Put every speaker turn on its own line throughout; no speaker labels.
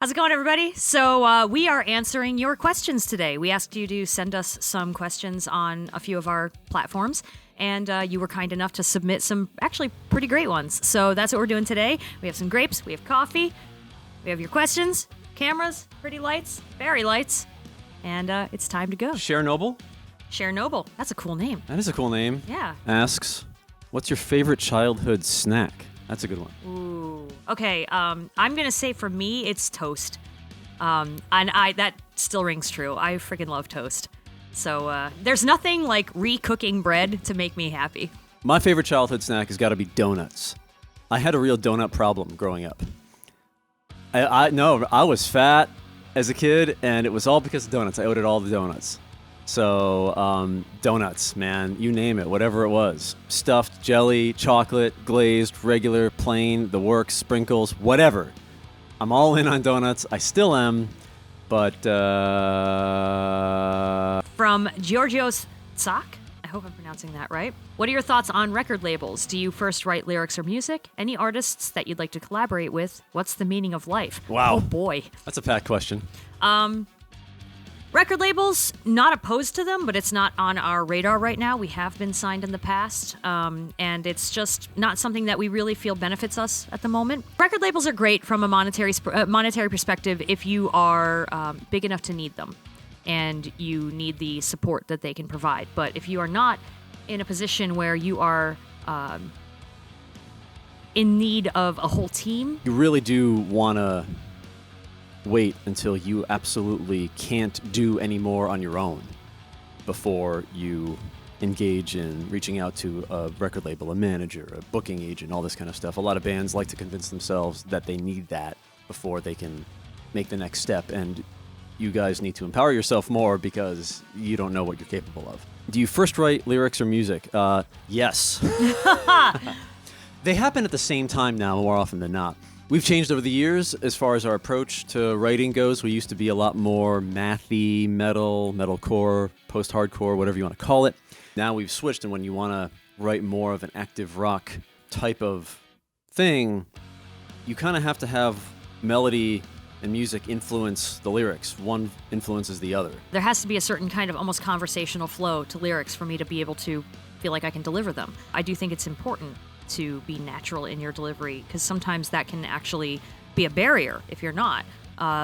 How's it going, everybody? So we are answering your questions today. We asked you to send us some questions on a few of our platforms, and you were kind enough to submit some actually pretty great ones. So that's what we're doing today. We have some grapes, we have coffee, we have your questions, cameras, pretty lights, fairy lights, and it's time to go.
Cher Noble?
Cher Noble. That's a cool name.
That is a cool name.
Yeah.
Asks, what's your favorite childhood snack? That's a good one.
Ooh. Okay. I'm gonna say for me, it's toast. And that still rings true. I freaking love toast. So there's nothing like re-cooking bread to make me happy.
My favorite childhood snack has got to be donuts. I had a real donut problem growing up. I was fat as a kid, and it was all because of donuts. I owed it all to donuts. So donuts, man, you name it, whatever it was. Stuffed, jelly, chocolate, glazed, regular, plain, the works, sprinkles, whatever. I'm all in on donuts. I still am, but...
From Georgios Tsak, I hope I'm pronouncing that right. What are your thoughts on record labels? Do you first write lyrics or music? Any artists that you'd like to collaborate with? What's the meaning of life?
Wow.
Oh boy.
That's a packed question.
Record labels, not opposed to them, but it's not on our radar right now. We have been signed in the past, and it's just not something that we really feel benefits us at the moment. Record labels are great from a monetary perspective if you are big enough to need them, and you need the support that they can provide. But if you are not in a position where you are in need of a whole team,
You really do want to wait until you absolutely can't do any more on your own before you engage in reaching out to a record label, a manager, a booking agent, all this kind of stuff. A lot of bands like to convince themselves that they need that before they can make the next step, and you guys need to empower yourself more because you don't know what you're capable of. Do you first write lyrics or music? Yes. They happen at the same time now more often than not. We've changed over the years as far as our approach to writing goes. We used to be a lot more mathy, metalcore, post-hardcore, whatever you want to call it. Now we've switched, and when you want to write more of an active rock type of thing, you kind of have to have melody and music influence the lyrics. One influences the other.
there has to be a certain kind of almost conversational flow to lyrics for me to be able to feel like I can deliver them. I do think it's important to be natural in your delivery, because sometimes that can actually be a barrier if you're not,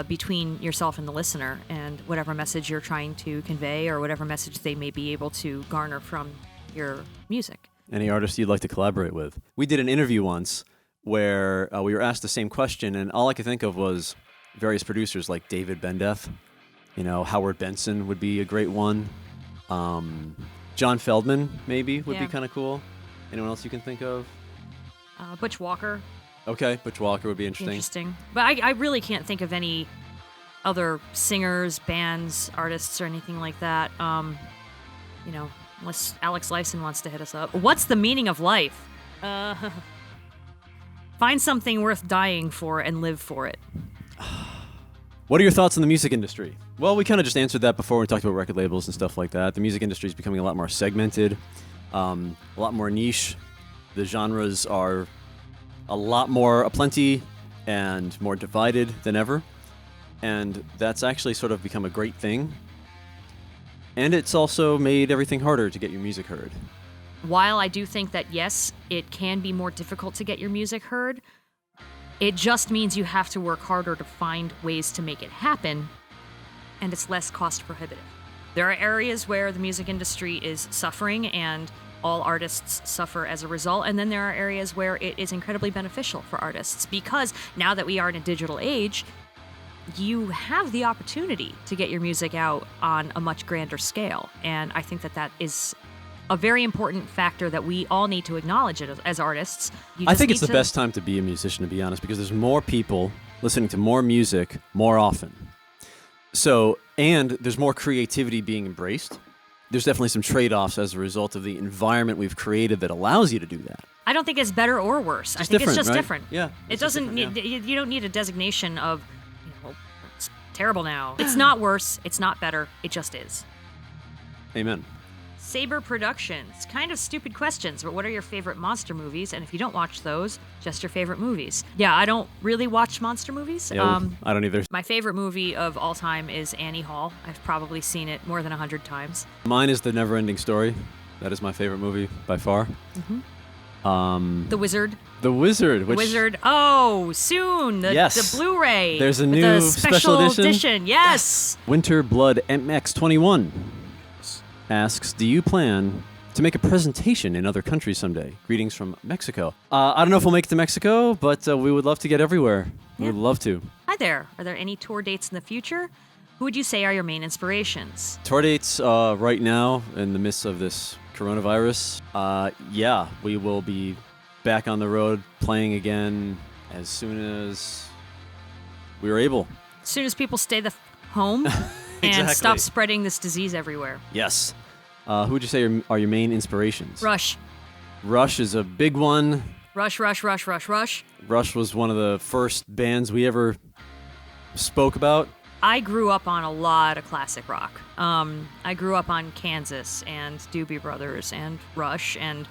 between yourself and the listener and whatever message you're trying to convey or whatever message they may be able to garner from your music.
Any artist you'd like to collaborate with? We did an interview once where we were asked the same question, and all I could think of was various producers like David Bendeth. Howard Benson would be a great one. John Feldman, maybe, would be kind of cool. Anyone else you can think of?
Butch Walker.
Okay, Butch Walker would be interesting.
But I really can't think of any other singers, bands, artists, or anything like that. Unless Alex Lifeson wants to hit us up. What's the meaning of life? Find something worth dying for and live for it.
What are your thoughts on the music industry? Well, we kind of just answered that before. We talked about record labels and stuff like that. The music industry is becoming a lot more segmented, a lot more niche. The genres are a lot more aplenty and more divided than ever. And that's actually sort of become a great thing. And it's also made everything harder to get your music heard.
While I do think that, yes, it can be more difficult to get your music heard, it just means you have to work harder to find ways to make it happen, and it's less cost prohibitive. There are areas where the music industry is suffering and all artists suffer as a result, and then there are areas where it is incredibly beneficial for artists, because now that we are in a digital age, you have the opportunity to get your music out on a much grander scale, and I think that that is a very important factor that we all need to acknowledge it as artists.
I think it's the best time to be a musician, to be honest, because there's more people listening to more music more often. So, and there's more creativity being embraced. There's definitely some trade-offs as a result of the environment we've created that allows you to do that.
I don't think it's better or worse. I think it's just
right?
different.
Yeah.
It doesn't need, you don't need a designation of, it's terrible now. It's not worse. It's not better. It just is.
Amen.
Saber Productions. Kind of stupid questions, but what are your favorite monster movies? And if you don't watch those, just your favorite movies. Yeah, I don't really watch monster movies.
Yeah, I don't either.
My favorite movie of all time is Annie Hall. I've probably seen it more than 100 times.
Mine is The Never-Ending Story. That is my favorite movie by far.
The Wizard.
The Wizard.
The Wizard. Oh, soon. The Blu-ray.
There's a new
the
special edition.
Yes.
Winter Blood MX21 asks, do you plan to make a presentation in other countries someday? Greetings from Mexico. I don't know if we'll make it to Mexico, but we would love to get everywhere. We would love to.
Hi there. Are there any tour dates in the future? Who would you say are your main inspirations?
Tour dates right now in the midst of this coronavirus. Yeah, we will be back on the road playing again as soon as we are able.
As soon as people stay home and stop spreading this disease everywhere.
Yes. Who would you say are your main inspirations?
Rush.
Rush is a big one.
Rush.
Rush was one of the first bands we ever spoke about.
I grew up on a lot of classic rock. I grew up on Kansas and Doobie Brothers and Rush and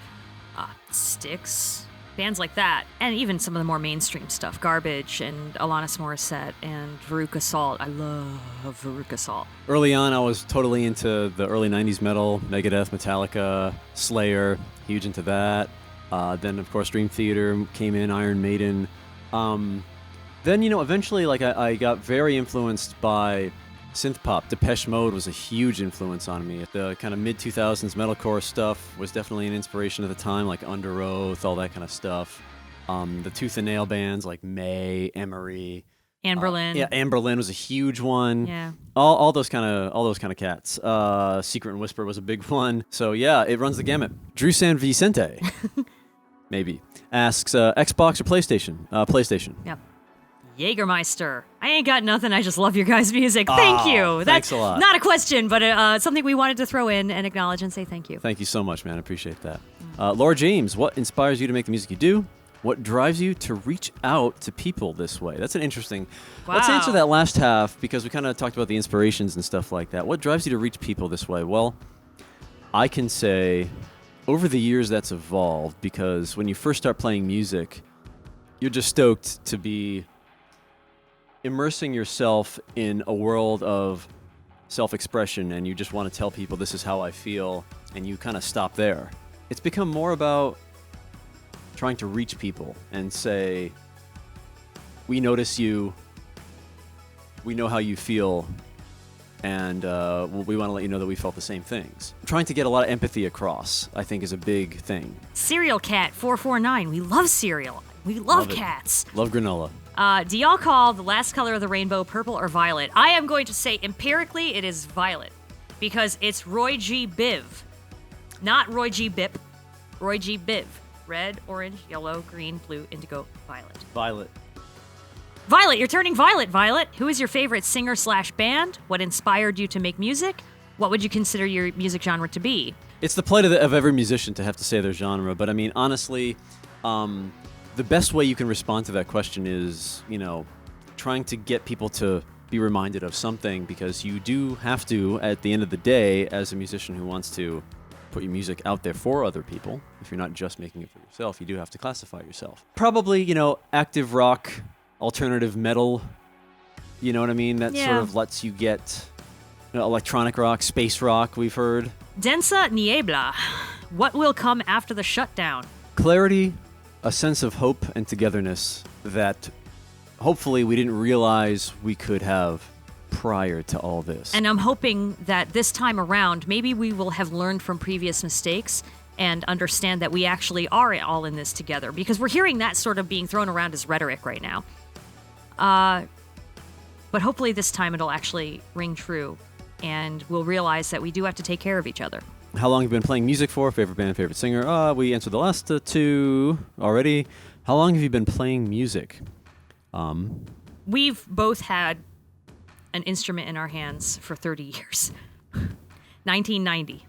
Styx, bands like that. And even some of the more mainstream stuff, Garbage and Alanis Morissette and Veruca Salt. I love Veruca Salt.
Early on, I was totally into the early 90s metal, Megadeth, Metallica, Slayer, huge into that. Then, of course, Dream Theater came in, Iron Maiden. Then, eventually, I got very influenced by synth pop. Depeche Mode was a huge influence on me. The kind of mid-2000s metalcore stuff was definitely an inspiration at the time, like Under Oath, all that kind of stuff. The Tooth and Nail bands like May, Emery,
Anne Boleyn.
Anne Boleyn was a huge one.
Yeah.
All those kind of cats. Secret and Whisper was a big one. So yeah, it runs the gamut. Drew San Vicente, maybe, asks Xbox or PlayStation? PlayStation.
Yep. Jägermeister. I ain't got nothing. I just love your guys' music. Thank you.
Thanks a lot.
Not a question, but something we wanted to throw in and acknowledge and say thank you.
Thank you so much, man. I appreciate that. Laura James, what inspires you to make the music you do? What drives you to reach out to people this way? That's an interesting...
Wow.
Let's answer that last half because we kind of talked about the inspirations and stuff like that. What drives you to reach people this way? Well, I can say over the years that's evolved because when you first start playing music, you're just stoked to be immersing yourself in a world of self-expression and you just want to tell people this is how I feel and you kind of stop there. It's become more about trying to reach people and say, we notice you, we know how you feel, and we want to let you know that we felt the same things. Trying to get a lot of empathy across, I think, is a big thing.
Cereal Cat 449. We love cereal. We love cats.
Love granola.
Do y'all call the last color of the rainbow purple or violet? I am going to say empirically it is violet because it's Roy G. Biv. Not Roy G. Bip. Roy G. Biv. Red, orange, yellow, green, blue, indigo, violet.
Violet.
Violet, you're turning violet, Violet. Who is your favorite singer/band? What inspired you to make music? What would you consider your music genre to be?
It's the plight of every musician to have to say their genre, but I mean, honestly, the best way you can respond to that question is, trying to get people to be reminded of something because you do have to, at the end of the day, as a musician who wants to put your music out there for other people, if you're not just making it for yourself, you do have to classify yourself. Probably, active rock, alternative metal, you know what I mean? That sort of lets you get electronic rock, space rock, we've heard.
Densa Niebla. What will come after the shutdown?
Clarity, a sense of hope and togetherness that hopefully we didn't realize we could have prior to all this.
And I'm hoping that this time around, maybe we will have learned from previous mistakes and understand that we actually are all in this together, because we're hearing that sort of being thrown around as rhetoric right now. But hopefully this time it'll actually ring true, and we'll realize that we do have to take care of each other.
How long have you been playing music for? Favorite band, favorite singer? We answered the last two already. How long have you been playing music?
We've both had an instrument in our hands for 30 years. 1990.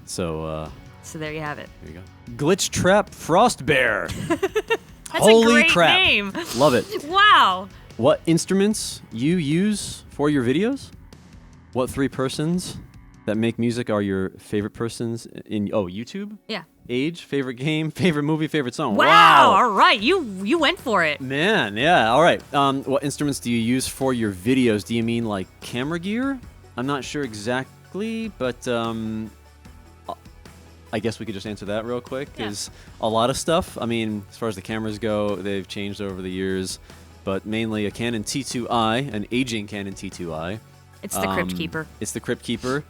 So
there you have it.
There you go. Glitch Trap Frost Bear.
That's
Holy
a great
crap.
name.
Love it.
Wow.
What instruments you use for your videos? What 3 persons that make music are your favorite persons in YouTube?
Yeah.
Age, favorite game, favorite movie, favorite song.
Wow. All right. You went for it.
Man, yeah. All right. What instruments do you use for your videos? Do you mean like camera gear? I'm not sure exactly, but I guess we could just answer that real quick. Because a lot of stuff, I mean, as far as the cameras go, they've changed over the years, but mainly a Canon T2i, an aging Canon T2i.
It's the Crypt Keeper.
It's the Crypt Keeper.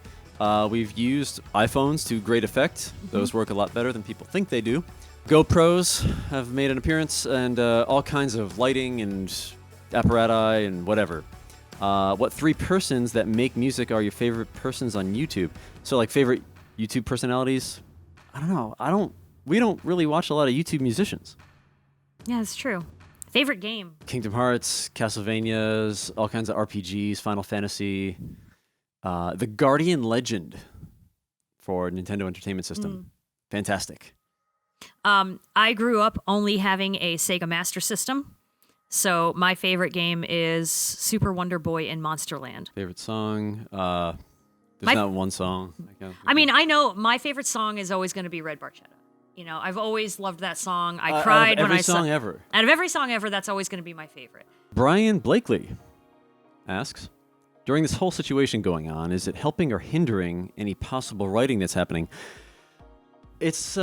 We've used iPhones to great effect. Those work a lot better than people think they do. GoPros have made an appearance, and all kinds of lighting and apparatus and whatever. What 3 persons that make music are your favorite persons on YouTube? So, like, favorite YouTube personalities? I don't know. We don't really watch a lot of YouTube musicians.
Yeah, that's true. Favorite game?
Kingdom Hearts, Castlevanias, all kinds of RPGs, Final Fantasy. The Guardian Legend for Nintendo Entertainment System. Fantastic.
I grew up only having a Sega Master System, so my favorite game is Super Wonder Boy in Monsterland.
Favorite song? There's not one song.
I mean, I know my favorite song is always going to be Red Barchetta. You know, I've always loved that song. I cried when I saw...
Every song ever.
Out of every song ever, that's always going to be my favorite.
Brian Blakely asks, during this whole situation going on, is it helping or hindering any possible writing that's happening? It's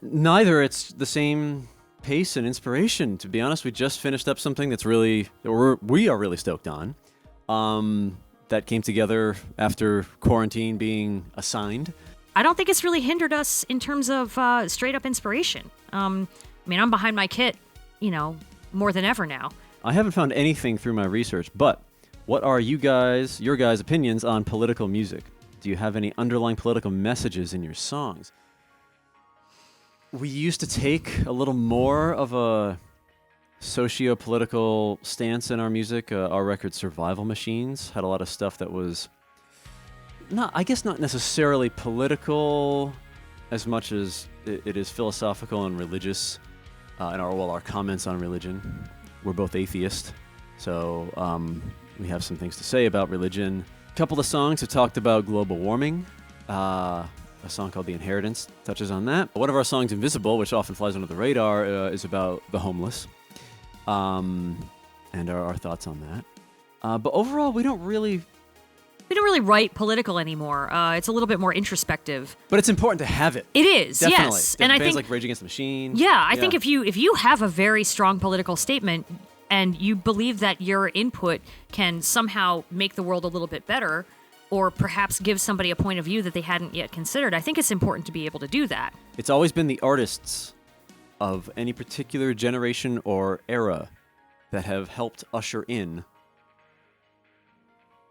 neither. It's the same pace and inspiration. To be honest, we just finished up something that's we are really stoked on. That came together after quarantine being assigned.
I don't think it's really hindered us in terms of straight up inspiration. I mean, I'm behind my kit, more than ever now.
I haven't found anything through my research, but what are your guys' opinions on political music? Do you have any underlying political messages in your songs? We used to take a little more of a socio-political stance in our music. Our record Survival Machines had a lot of stuff that was not necessarily political as much as it is philosophical and religious. And our comments on religion. We're both atheists, so we have some things to say about religion. A couple of songs have talked about global warming. A song called The Inheritance touches on that. One of our songs, Invisible, which often flies under the radar, is about the homeless. And our thoughts on that. But overall, we don't really
write political anymore. It's a little bit more introspective.
But it's important to have it.
It is,
definitely.
yes. And I think
like Rage Against the Machine.
Yeah, I think if you have a very strong political statement and you believe that your input can somehow make the world a little bit better, or perhaps give somebody a point of view that they hadn't yet considered, I think it's important to be able to do that.
It's always been the artists of any particular generation or era that have helped usher in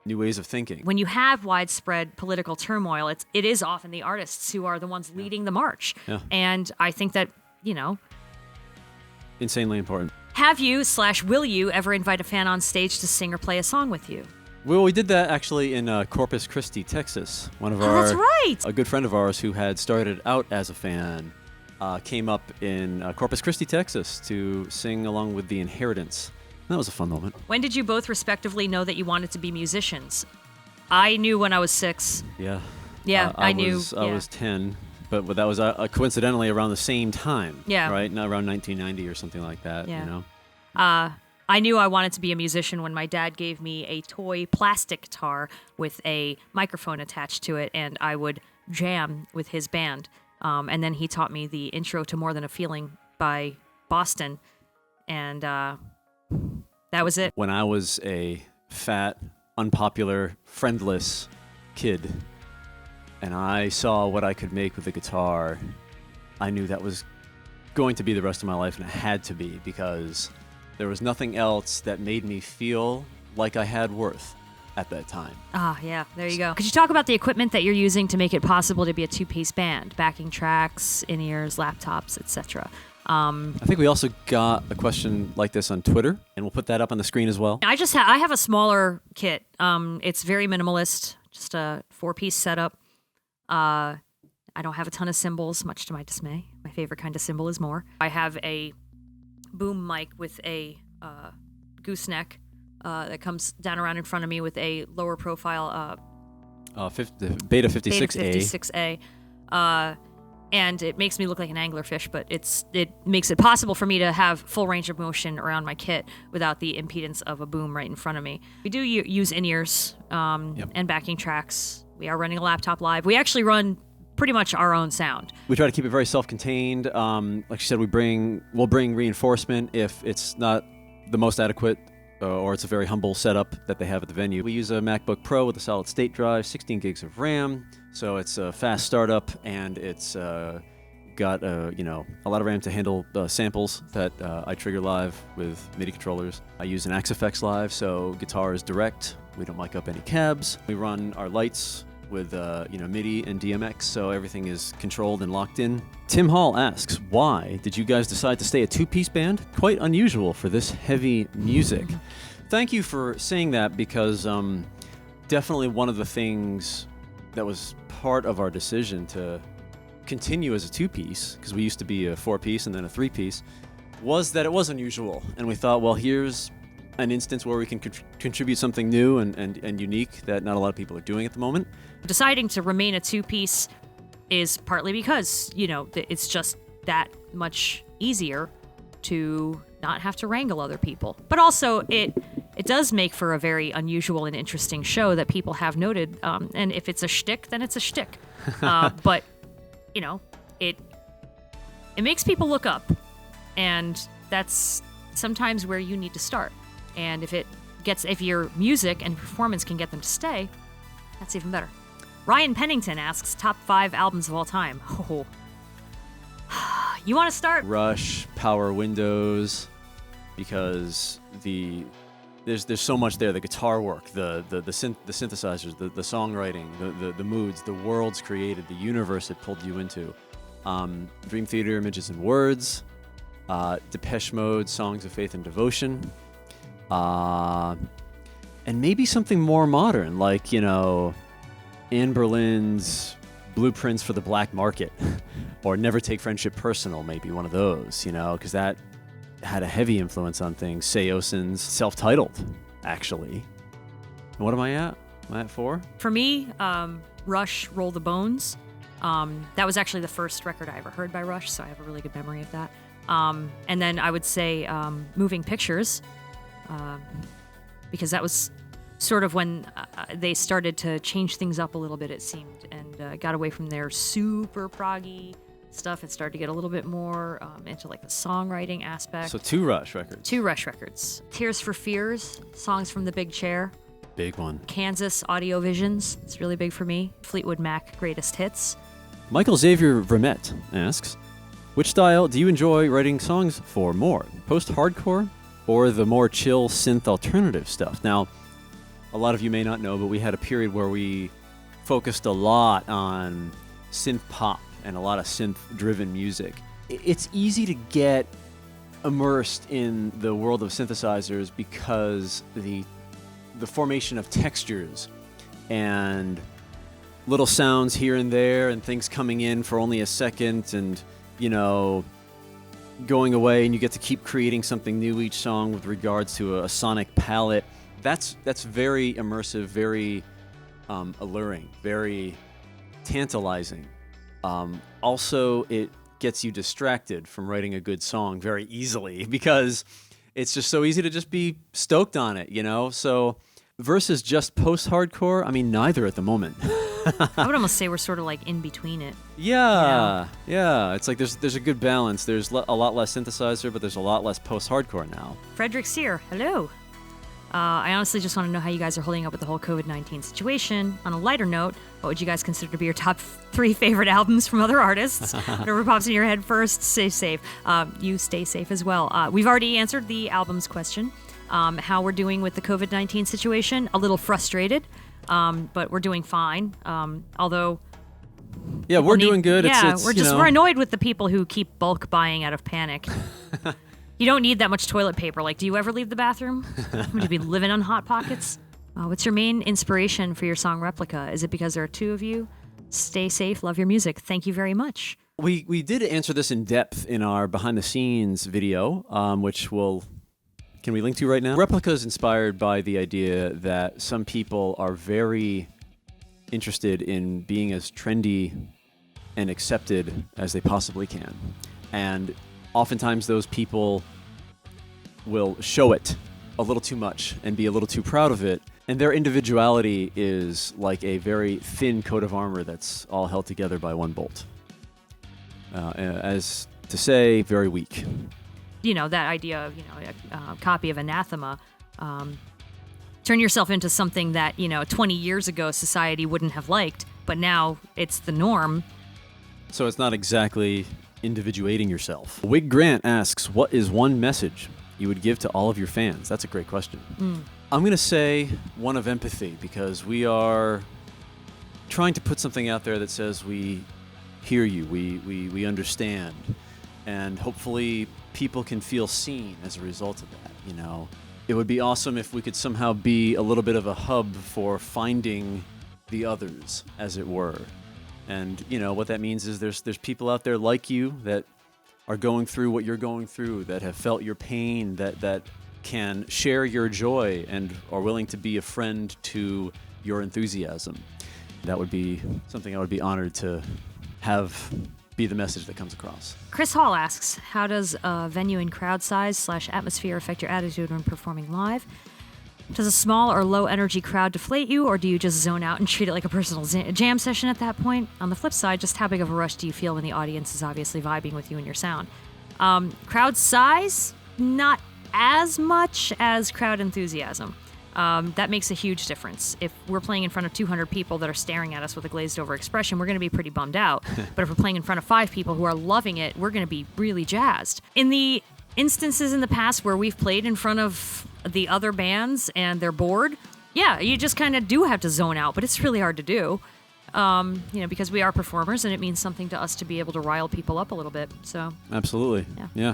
new ways of thinking.
When you have widespread political turmoil, it is often the artists who are the ones leading the march.
Yeah.
And I think that,
insanely important.
Have you / will you ever invite a fan on stage to sing or play a song with you?
Well, we did that actually in Corpus Christi, Texas.
That's right.
A good friend of ours who had started out as a fan came up in Corpus Christi, Texas to sing along with The Inheritance. That was a fun moment. When
did you both respectively know that you wanted to be musicians? I knew when I was 6.
Yeah.
Yeah, I knew.
I was 10, but that was coincidentally around the same time.
Yeah.
Right? Not around 1990 or something like that,
Yeah. I knew I wanted to be a musician when my dad gave me a toy plastic guitar with a microphone attached to it, and I would jam with his band. And then he taught me the intro to More Than a Feeling by Boston, and that was it.
When I was a fat, unpopular, friendless kid, and I saw what I could make with the guitar, I knew that was going to be the rest of my life, and it had to be, because there was nothing else that made me feel like I had worth at that time.
Yeah, there you go. Could you talk about the equipment that you're using to make it possible to be a 2-piece band? Backing tracks, in-ears, laptops, etc.
I think we also got a question like this on Twitter, and we'll put that up on the screen as well.
I have a smaller kit. It's very minimalist, just a 4-piece setup. I don't have a ton of cymbals, much to my dismay. My favorite kind of cymbal is more. I have a boom mic with a gooseneck that comes down around in front of me with a lower profile
The Beta 56A.
Beta 56A. And it makes me look like an anglerfish, but it makes it possible for me to have full range of motion around my kit without the impedance of a boom right in front of me. We do use in-ears and backing tracks. We are running a laptop live. We actually run pretty much our own sound.
We try to keep it very self-contained. Like you said, we'll bring reinforcement if it's not the most adequate or it's a very humble setup that they have at the venue. We use a MacBook Pro with a solid-state drive, 16 gigs of RAM, so it's a fast startup, and it's got a lot of RAM to handle samples that I trigger live with MIDI controllers. I use an Axe-Fx Live, so guitar is direct. We don't mic up any cabs. We run our lights with MIDI and DMX, so everything is controlled and locked in. Tim Hall asks, why did you guys decide to stay a two-piece band? Quite unusual for this heavy music. Thank you for saying that, because definitely one of the things that was part of our decision to continue as a two-piece, because we used to be a four-piece and then a three-piece, was that it was unusual. And we thought, well, here's an instance where we can contribute something new and unique that not a lot of people are doing at the moment.
Deciding to remain a two-piece is partly because, it's just that much easier to not have to wrangle other people. But also, it does make for a very unusual and interesting show that people have noted. And if it's a shtick, then it's a shtick. But, it makes people look up. And that's sometimes where you need to start. And if your music and performance can get them to stay, that's even better. Ryan Pennington asks, top 5 albums of all time. Oh. You want to start?
Rush, Power Windows, because there's so much there. The guitar work, the synthesizers, the songwriting, the moods, the worlds created, the universe it pulled you into. Dream Theater, Images and Words, Depeche Mode, Songs of Faith and Devotion, and maybe something more modern, like, Anne Berlin's Blueprints for the Black Market, or Never Take Friendship Personal, maybe one of those, because that had a heavy influence on things. Seosin's Self-Titled, actually. And what am I at? Am I at 4?
For me, Rush, Roll the Bones. That was actually the first record I ever heard by Rush, so I have a really good memory of that. And then I would say Moving Pictures, because that was sort of when they started to change things up a little bit, it seemed, and got away from their super proggy stuff and started to get a little bit more into like the songwriting aspect.
So 2 Rush records.
2 Rush records. Tears for Fears, Songs from the Big Chair.
Big one.
Kansas Audio Visions, it's really big for me. Fleetwood Mac Greatest Hits.
Michael Xavier Vermette asks, which style do you enjoy writing songs for more? Post-hardcore or the more chill synth alternative stuff? Now, a lot of you may not know, but we had a period where we focused a lot on synth pop and a lot of synth-driven music. It's easy to get immersed in the world of synthesizers because the formation of textures and little sounds here and there and things coming in for only a second and, going away, and you get to keep creating something new each song with regards to a sonic palette. That's very immersive, very alluring, very tantalizing. Also, it gets you distracted from writing a good song very easily because it's just so easy to just be stoked on it, So versus just post-hardcore, I mean, neither at the moment.
I would almost say we're sort of like in between it.
Yeah. It's like there's a good balance. There's a lot less synthesizer, but there's a lot less post-hardcore now.
Frederick Sear, hello. I honestly just want to know how you guys are holding up with the whole COVID-19 situation. On a lighter note, what would you guys consider to be your top 3 favorite albums from other artists? Whatever pops in your head first, stay safe. You stay safe as well. We've already answered the albums question. How we're doing with the COVID-19 situation, a little frustrated, but we're doing fine. Although...
Yeah, we're doing good.
Yeah, we're annoyed with the people who keep bulk buying out of panic. You don't need that much toilet paper. Like, do you ever leave the bathroom? Would you be living on Hot Pockets? What's your main inspiration for your song Replica? Is it because there are 2 of you? Stay safe. Love your music. Thank you very much.
We did answer this in depth in our behind-the-scenes video, which can we link to right now? Replica is inspired by the idea that some people are very interested in being as trendy and accepted as they possibly can. And oftentimes those people will show it a little too much and be a little too proud of it. And their individuality is like a very thin coat of armor that's all held together by one bolt. As to say, very weak.
That idea of, a copy of Anathema. Turn yourself into something that, 20 years ago society wouldn't have liked, but now it's the norm.
So it's not exactly individuating yourself. Wig Grant asks, what is one message you would give to all of your fans? That's a great question. I'm going to say one of empathy, because we are trying to put something out there that says we hear you, we understand, and hopefully people can feel seen as a result of that. It would be awesome if we could somehow be a little bit of a hub for finding the others, as it were. And what that means is there's people out there like you that are going through what you're going through, that have felt your pain, that can share your joy and are willing to be a friend to your enthusiasm. That would be something I would be honored to have be the message that comes across.
Chris Hall asks, how does venue and crowd size / atmosphere affect your attitude when performing live? Does a small or low energy crowd deflate you, or do you just zone out and treat it like a personal jam session at that point? On the flip side, just how big of a rush do you feel when the audience is obviously vibing with you and your sound? Crowd size, not as much as crowd enthusiasm. That makes a huge difference. If we're playing in front of 200 people that are staring at us with a glazed over expression, we're going to be pretty bummed out. But if we're playing in front of 5 people who are loving it, we're going to be really jazzed. In the instances in the past where we've played in front of the other bands and they're bored, yeah, you just kind of do have to zone out, but it's really hard to do. Because we are performers and it means something to us to be able to rile people up a little bit. So
absolutely. Yeah.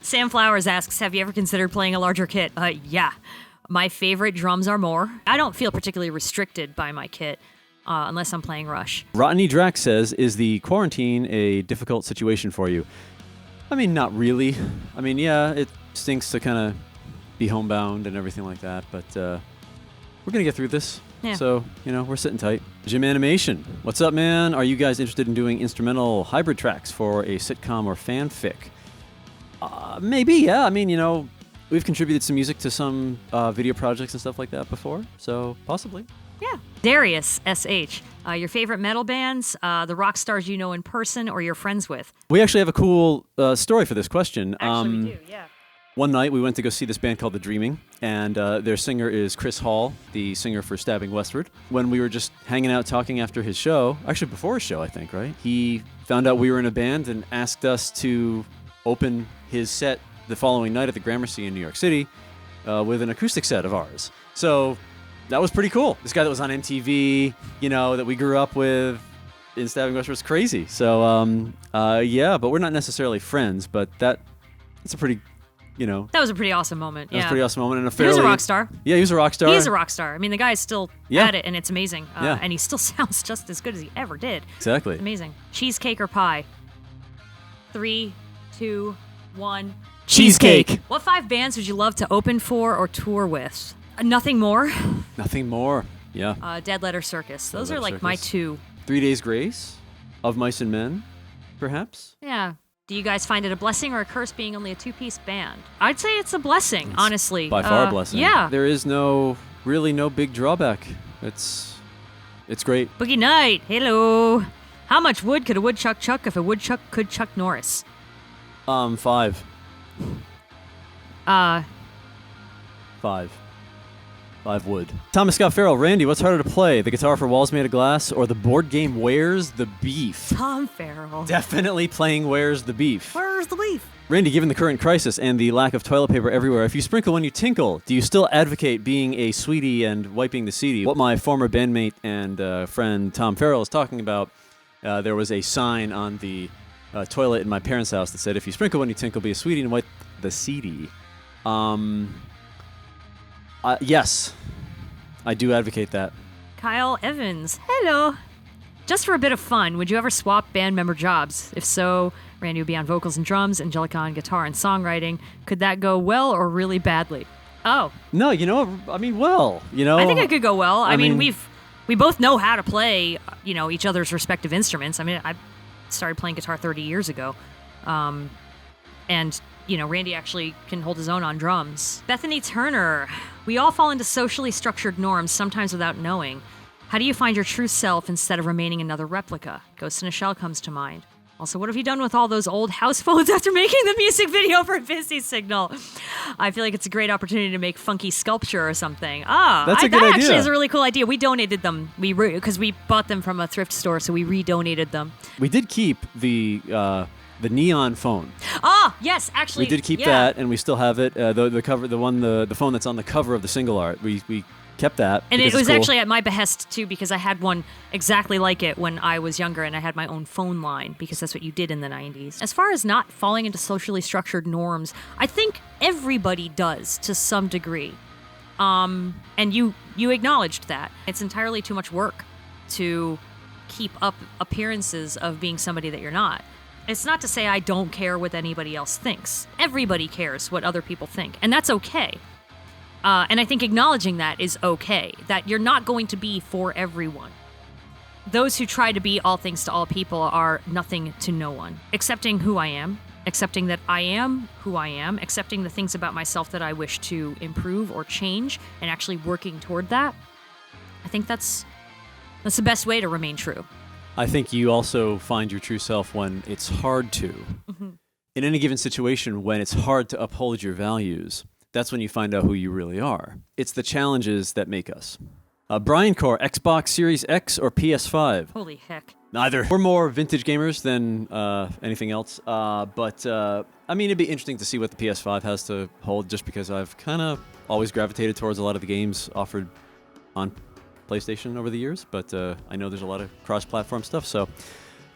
Sam Flowers asks, have you ever considered playing a larger kit? Yeah. My favorite drums are more. I don't feel particularly restricted by my kit unless I'm playing Rush.
Rodney Drax says, is the quarantine a difficult situation for you? I mean, not really. I mean, yeah, it stinks to kind of be homebound and everything like that, but we're going to get through this.
Yeah.
So, we're sitting tight. Jim Animation, what's up, man? Are you guys interested in doing instrumental hybrid tracks for a sitcom or fanfic? Maybe, yeah. I mean, we've contributed some music to some video projects and stuff like that before, so possibly.
Yeah. Darius S.H., your favorite metal bands, the rock stars you know in person or you're friends with?
We actually have a cool story for this question.
Actually, we do, yeah.
One night, we went to go see this band called The Dreaming, and their singer is Chris Hall, the singer for Stabbing Westward. When we were just hanging out talking after his show, actually before his show, I think, right? He found out we were in a band and asked us to open his set the following night at the Gramercy in New York City with an acoustic set of ours. So that was pretty cool. This guy that was on MTV, that we grew up with in Stabbing Westward was crazy. So, yeah, but we're not necessarily friends, but it's a pretty...
That was a pretty awesome moment.
That was a pretty awesome moment. And
he was a rock star.
Yeah, he was a rock star.
He is a rock star. I mean, the guy is still at it, and it's amazing.
Yeah.
And he still sounds just as good as he ever did.
Exactly.
Amazing. Cheesecake or pie? 3, 2, 1.
Cheesecake.
What 5 bands would you love to open for or tour with? Nothing More.
Nothing More. Yeah.
Dead Letter Circus. Those
Dead
are
Letter
like my
Circus.
2.
3 Days Grace. Of Mice and Men, perhaps.
Yeah. Do you guys find it a blessing or a curse being only a 2-piece band? I'd say it's a blessing, honestly.
By far a blessing.
Yeah.
There is really no big drawback. It's great.
Boogie Night. Hello. How much wood could a woodchuck chuck if a woodchuck could Chuck Norris?
5. 5 wood. Thomas Scott Farrell, Randy, what's harder to play? The guitar for Walls Made of Glass or the board game Where's the Beef?
Tom Farrell.
Definitely playing Where's the Beef.
Where's the beef?
Randy, given the current crisis and the lack of toilet paper everywhere, if you sprinkle when you tinkle, do you still advocate being a sweetie and wiping the seedy? What my former bandmate and friend Tom Farrell is talking about, there was a sign on the toilet in my parents' house that said, if you sprinkle when you tinkle, be a sweetie and wipe the seedy. Yes, I do advocate that.
Kyle Evans. Hello. Just for a bit of fun, would you ever swap band member jobs? If so, Randy would be on vocals and drums, Angelika on guitar and songwriting. Could that go well or really badly? Oh.
No, I mean, well,
I think it could go well. I mean, We both know how to play, each other's respective instruments. I mean, I started playing guitar 30 years ago. And Randy actually can hold his own on drums. Bethany Turner, we all fall into socially structured norms, sometimes without knowing. How do you find your true self instead of remaining another replica? Ghost in a Shell comes to mind. Also, what have you done with all those old house phones after making the music video for Busy Signal? I feel like it's a great opportunity to make funky sculpture or something.
That's a good
that
idea.
actually is a really cool idea. We donated them because we bought them from a thrift store, so we redonated them.
We did keep the neon phone.
Ah, yes, actually,
we did keep
yeah.
that, and we still have it. The phone that's on the cover of the single art. We kept that.
And it
because
was
it's cool.
actually at my behest, too, because I had one exactly like it when I was younger, and I had my own phone line, because that's what you did in the 90s. As far as not falling into socially structured norms, I think everybody does to some degree. And you acknowledged that. It's entirely too much work to keep up appearances of being somebody that you're not. It's not to say I don't care what anybody else thinks. Everybody cares what other people think, and that's okay. And I think acknowledging that is okay, that you're not going to be for everyone. Those who try to be all things to all people are nothing to no one. Accepting who I am, accepting that I am who I am, accepting the things about myself that I wish to improve or change, and actually working toward that, I think that's the best way to remain true.
I think you also find your true self when it's hard to.
Mm-hmm.
In any given situation, when it's hard to uphold your values, that's when you find out who you really are. It's the challenges that make us. Brian Core, Xbox Series X or PS5?
Holy heck.
Neither. We're more vintage gamers than anything else. But it'd be interesting to see what the PS5 has to hold, just because I've kind of always gravitated towards a lot of the games offered on PlayStation over the years. But I know there's a lot of cross-platform stuff. So,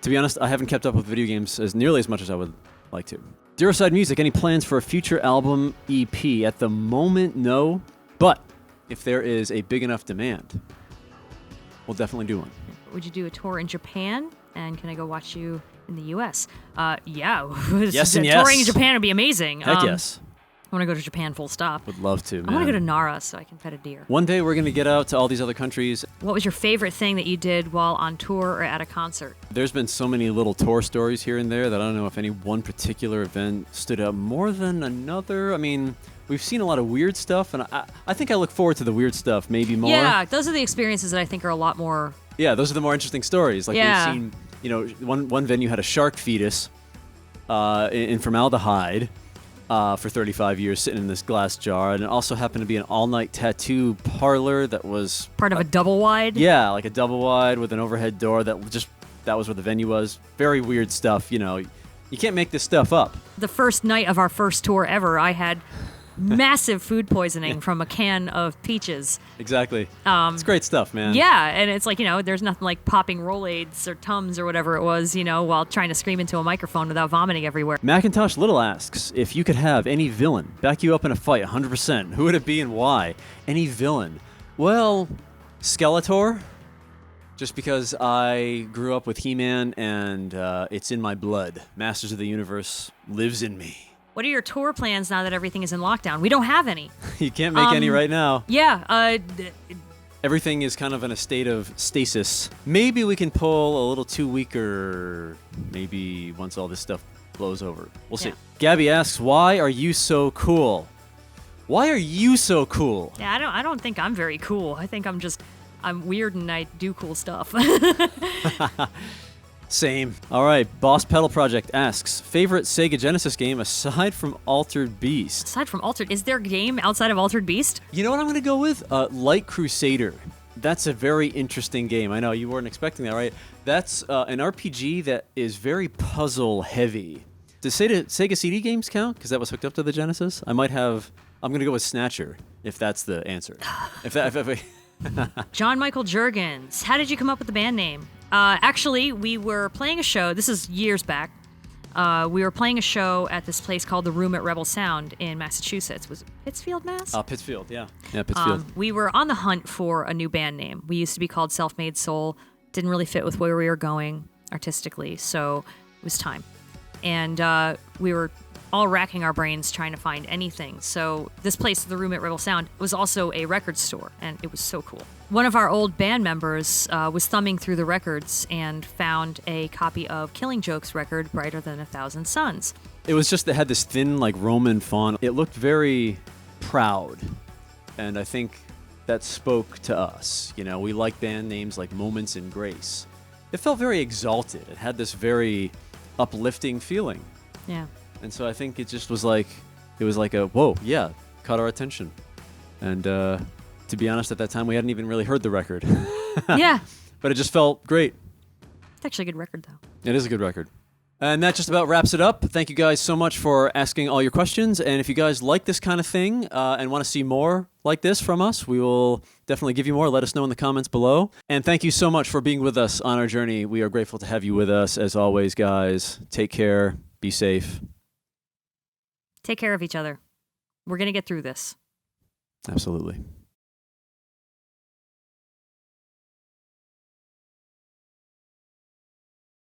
to be honest, I haven't kept up with video games as nearly as much as I would like to. Duroside Music, any plans for a future album EP? At the moment, no. But if there is a big enough demand, we'll definitely do one.
Would you do a tour in Japan? And can I go watch you in the U.S.? Yeah.
Yes and yes.
Touring in Japan would be amazing.
Heck yes.
I want to go to Japan full stop.
Would love to, man.
I want to go to Nara so I can pet a deer.
One day we're going to get out to all these other countries.
What was your favorite thing that you did while on tour or at a concert?
There's been so many little tour stories here and there that I don't know if any one particular event stood out more than another. I mean, we've seen a lot of weird stuff, and I think I look forward to the weird stuff maybe more.
Yeah, those are the experiences that I think are a lot more...
Yeah, those are the more interesting stories. Like
yeah.
We've seen, one venue had a shark fetus in formaldehyde. For 35 years sitting in this glass jar, and it also happened to be an all-night tattoo parlor that was...
Part of a double wide?
Yeah, like a double wide with an overhead door that was where the venue was. Very weird stuff, You can't make this stuff up.
The first night of our first tour ever, I had massive food poisoning from a can of peaches.
Exactly. It's great stuff, man.
Yeah, and it's like, there's nothing like popping Rolaids or Tums or whatever it was, while trying to scream into a microphone without vomiting everywhere.
Macintosh Little asks, if you could have any villain back you up in a fight 100%, who would it be and why? Any villain? Well, Skeletor. Just because I grew up with He-Man and it's in my blood. Masters of the Universe lives in me.
What are your tour plans now that everything is in lockdown? We don't have any.
You can't make any right now.
Yeah.
Everything is kind of in a state of stasis. Maybe we can pull a little 2-weeker, maybe once all this stuff blows over. We'll see.
Yeah.
Gabby asks, why are you so cool? Why are you so cool?
Yeah, I don't think I'm very cool. I think I'm weird and I do cool stuff.
Same. All right, Boss Pedal Project asks, favorite Sega Genesis game aside from Altered Beast?
Aside from Altered, is there a game outside of Altered Beast?
You know what I'm going to go with? Light Crusader. That's a very interesting game. I know, you weren't expecting that, right? That's an RPG that is very puzzle heavy. Does Sega CD games count? Because that was hooked up to the Genesis? I'm going to go with Snatcher, if that's the answer.
John Michael Juergens. How did you come up with the band name? Actually, we were playing a show. This is years back. We were playing a show at this place called The Room at Rebel Sound in Massachusetts. Was it Pittsfield, Mass?
Pittsfield, yeah. Yeah, Pittsfield.
We were on the hunt for a new band name. We used to be called Self-Made Soul. Didn't really fit with where we were going artistically, so it was time. And we were all racking our brains trying to find anything. So this place, The Room at Rebel Sound, was also a record store, and it was so cool. One of our old band members was thumbing through the records and found a copy of Killing Joke's record, Brighter Than a Thousand Suns.
It was just, it had this thin, like, Roman font. It looked very proud, and I think that spoke to us. You know, we like band names like Moments in Grace. It felt very exalted. It had this very uplifting feeling.
Yeah.
And so I think it just was like, it was like a, whoa, yeah, caught our attention. And to be honest, at that time, we hadn't even really heard the record.
Yeah.
But it just felt great.
It's actually a good record, though.
It is a good record. And that just about wraps it up. Thank you guys so much for asking all your questions. And if you guys like this kind of thing and want to see more like this from us, we will definitely give you more. Let us know in the comments below. And thank you so much for being with us on our journey. We are grateful to have you with us. As always, guys, take care. Be safe.
Take care of each other. We're going to get through this.
Absolutely.